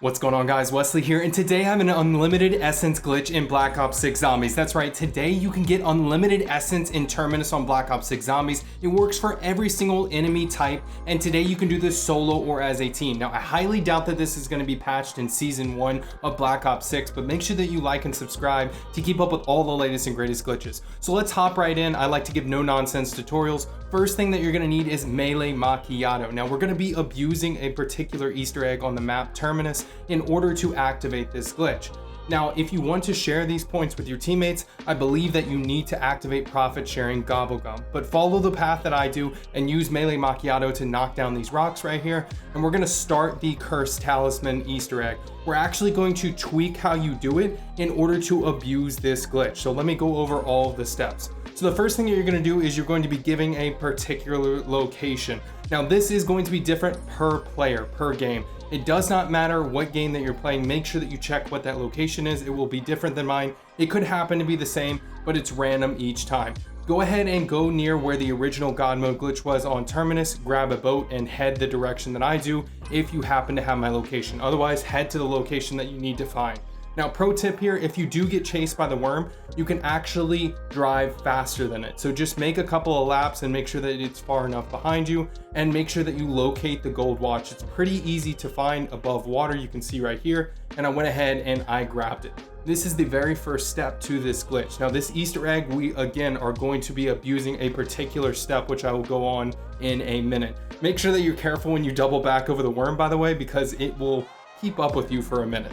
What's going on, guys? Wesley here, and today I have an unlimited essence glitch in Black Ops 6 Zombies. That's right, today you can get unlimited essence in Terminus on Black Ops 6 Zombies. It works for every single enemy type, and today you can do this solo or as a team. Now, I highly doubt that this is going to be patched in Season 1 of Black Ops 6, but make sure that you like and subscribe to keep up with all the latest and greatest glitches. So let's hop right in. I like to give no-nonsense tutorials. First thing that you're going to need is Melee Macchiato. Now, we're going to be abusing a particular Easter egg on the map Terminus in order to activate this glitch. Now, if you want to share these points with your teammates, I believe that you need to activate profit sharing Gobblegum, but follow the path that I do and use Melee Macchiato to knock down these rocks right here. And we're gonna start the Cursed Talisman Easter egg. We're actually going to tweak how you do it in order to abuse this glitch. So let me go over all of the steps. So the first thing that you're gonna do is you're going to be giving a particular location. Now, this is going to be different per player, per game. It does not matter what game that you're playing. Make sure that you check what that location is. It will be different than mine. It could happen to be the same, but it's random each time. Go ahead and go near where the original God mode glitch was on Terminus, grab a boat and head the direction that I do if you happen to have my location. Otherwise, head to the location that you need to find. Now, pro tip here, if you do get chased by the worm, you can actually drive faster than it. So just make a couple of laps and make sure that it's far enough behind you, and make sure that you locate the gold watch. It's pretty easy to find above water. You can see right here, and I went ahead and I grabbed it. This is the very first step to this glitch. Now, this Easter egg, we again are going to be abusing a particular step, which I will go on in a minute. Make sure that you're careful when you double back over the worm, by the way, because it will keep up with you for a minute.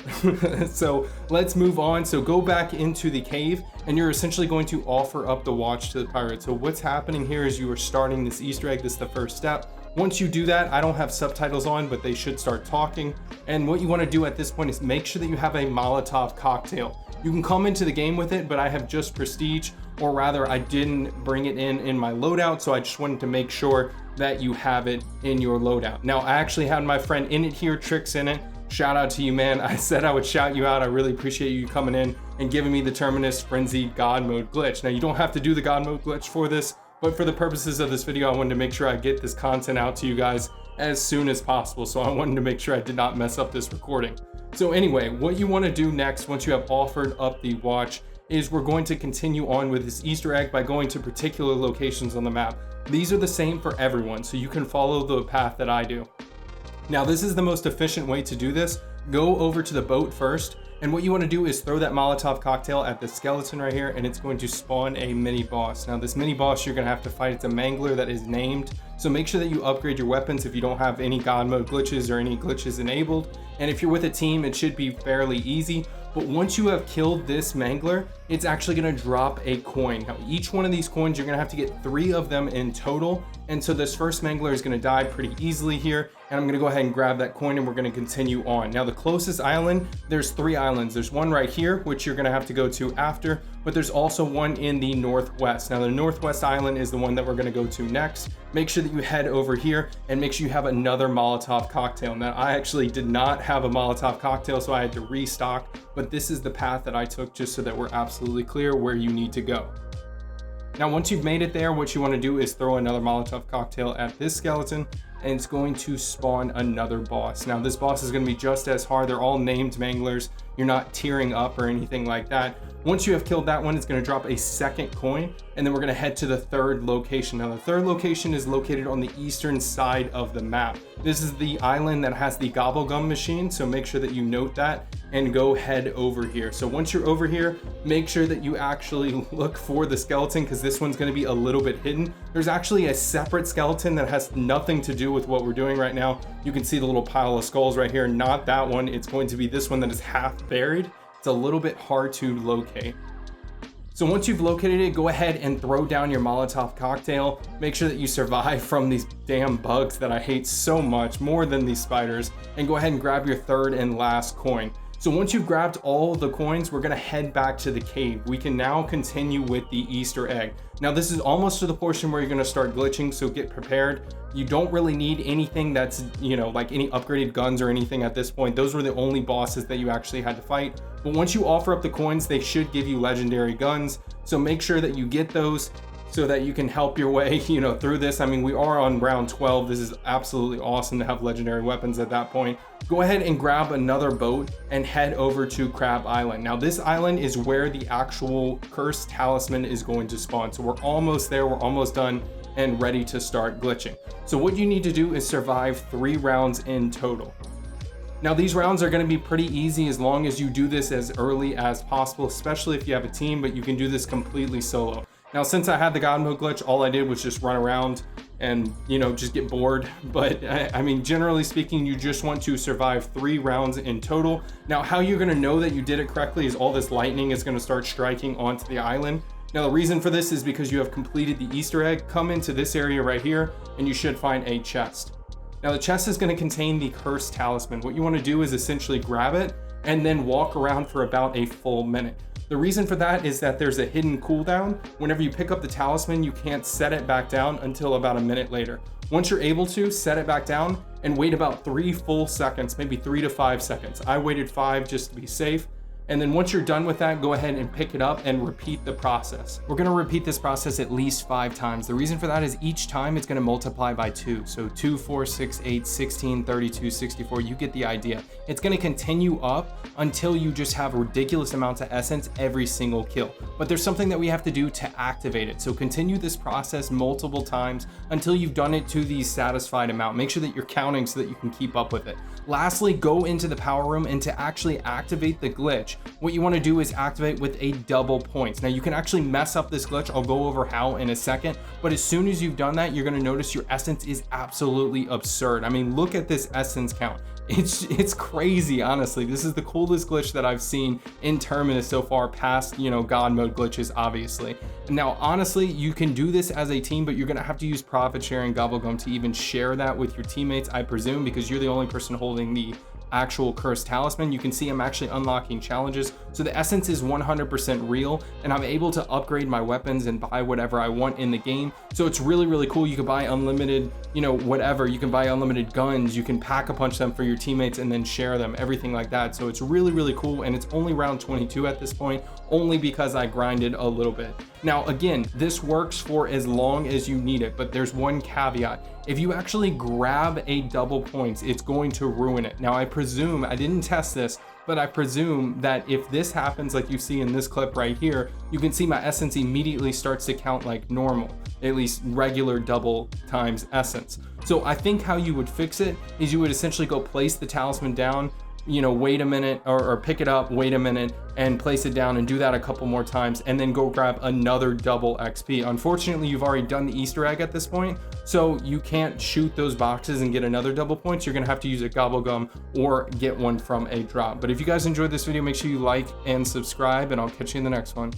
So let's move on. So go back into the cave and you're essentially going to offer up the watch to the pirate. So what's happening here is you are starting this Easter egg. This is the first step. Once you do that, I don't have subtitles on, but they should start talking. And what you want to do at this point is make sure that you have a Molotov cocktail. You can come into the game with it, but I have just prestige, or rather I didn't bring it in my loadout. So I just wanted to make sure that you have it in your loadout. Now, I actually had my friend in it here, Tricks in it. Shout out to you, man. I said I would shout you out. I really appreciate you coming in and giving me the Terminus Frenzied God Mode glitch. Now, you don't have to do the God Mode glitch for this, but for the purposes of this video, I wanted to make sure I get this content out to you guys as soon as possible. So I wanted to make sure I did not mess up this recording. So anyway, what you want to do next, once you have offered up the watch, is we're going to continue on with this Easter egg by going to particular locations on the map. These are the same for everyone, so you can follow the path that I do. Now, this is the most efficient way to do this. Go over to the boat first, and what you want to do is throw that Molotov cocktail at the skeleton right here, and it's going to spawn a mini boss. Now, this mini boss you're going to have to fight. It's a mangler that is named, so make sure that you upgrade your weapons if you don't have any God mode glitches or any glitches enabled. And if you're with a team, it should be fairly easy. But once you have killed this mangler, it's actually going to drop a coin. Now, each one of these coins, you're going to have to get 3 of them in total. And so this first mangler is going to die pretty easily here. And I'm going to go ahead and grab that coin and we're going to continue on. Now, the closest island, there's 3 islands. There's one right here, which you're going to have to go to after, but there's also one in the northwest. Now, the northwest island is the one that we're going to go to next. Make sure that you head over here and make sure you have another Molotov cocktail. Now, I actually did not have a Molotov cocktail, so I had to restock, but this is the path that I took just so that we're absolutely clear where you need to go. Now, once you've made it there, what you want to do is throw another Molotov cocktail at this skeleton, and it's going to spawn another boss. Now, this boss is going to be just as hard. They're all named manglers. You're not tearing up or anything like that. Once you have killed that one, it's going to drop a second coin, and then we're going to head to the third location. Now, the third location is located on the eastern side of the map. This is the island that has the Gobblegum machine, so make sure that you note that and go head over here. So once you're over here, make sure that you actually look for the skeleton, because this one's going to be a little bit hidden. There's actually a separate skeleton that has nothing to do with what we're doing right now. You can see the little pile of skulls right here. Not that one. It's going to be this one that is half buried. It's a little bit hard to locate. So once you've located it, go ahead and throw down your Molotov cocktail. Make sure that you survive from these damn bugs that I hate so much, more than these spiders, and go ahead and grab your third and last coin. So once you've grabbed all the coins, we're gonna head back to the cave. We can now continue with the Easter egg. Now, this is almost to the portion where you're gonna start glitching, so get prepared. You don't really need anything that's, like any upgraded guns or anything at this point. Those were the only bosses that you actually had to fight. But once you offer up the coins, they should give you legendary guns. So make sure that you get those. so that you can help your way, you know, through this. I mean, we are on round 12. This is absolutely awesome to have legendary weapons at that point. Go ahead and grab another boat and head over to Crab Island. Now, this island is where the actual cursed talisman is going to spawn. So we're almost there, we're almost done and ready to start glitching. So what you need to do is survive 3 rounds in total. Now, these rounds are going to be pretty easy as long as you do this as early as possible, especially if you have a team, but you can do this completely solo. Now, since I had the God mode glitch, all I did was just run around and, you know, just get bored. But I mean, generally speaking, you just want to survive 3 rounds in total. Now, how you're going to know that you did it correctly is all this lightning is going to start striking onto the island. Now, the reason for this is because you have completed the Easter egg. Come into this area right here and you should find a chest. Now, the chest is going to contain the cursed talisman. What you want to do is essentially grab it and then walk around for about a full minute. The reason for that is that there's a hidden cooldown. Whenever you pick up the talisman, you can't set it back down until about a minute later. Once you're able to, set it back down and wait about 3 full seconds, maybe 3 to 5 seconds. I waited 5 just to be safe. And then once you're done with that, go ahead and pick it up and repeat the process. We're gonna repeat this process at least 5 times. The reason for that is each time it's gonna multiply by 2. So 2, 4, 6, 8, 16, 32, 64, you get the idea. It's gonna continue up until you just have ridiculous amounts of essence every single kill. But there's something that we have to do to activate it. So continue this process multiple times until you've done it to the satisfied amount. Make sure that you're counting so that you can keep up with it. Lastly, go into the power room, and to actually activate the glitch, what you want to do is activate with a double points. Now, you can actually mess up this glitch. I'll go over how in a second, but as soon as you've done that, you're going to notice your essence is absolutely absurd. I mean, look at this essence count. It's crazy, honestly. This is the coolest glitch that I've seen in Terminus so far, past, you know, God mode glitches, obviously. Now, honestly, you can do this as a team, but you're gonna have to use profit sharing Gobblegum to even share that with your teammates, I presume, because you're the only person holding the actual cursed talisman. You can see I'm actually unlocking challenges, so the essence is 100% real, and I'm able to upgrade my weapons and buy whatever I want in the game. So it's really cool. You can buy unlimited, you know, whatever. You can buy unlimited guns, you can pack a punch them for your teammates and then share them, everything like that. So it's really cool, and it's only round 22 at this point, only because I grinded a little bit. Now, again, this works for as long as you need it, but there's one caveat. If you actually grab a double points, it's going to ruin it. Now, I presume, I didn't test this, but I presume that if this happens, like you see in this clip right here, you can see my essence immediately starts to count like normal, at least regular double times essence. So I think how you would fix it is you would essentially go place the talisman down, you know, wait a minute, or pick it up, wait a minute, and place it down, and do that a couple more times, and then go grab another double XP. Unfortunately, you've already done the Easter egg at this point, so you can't shoot those boxes and get another double points. You're gonna have to use a Gobblegum or get one from a drop. But if you guys enjoyed this video, make sure you like and subscribe, and I'll catch you in the next one.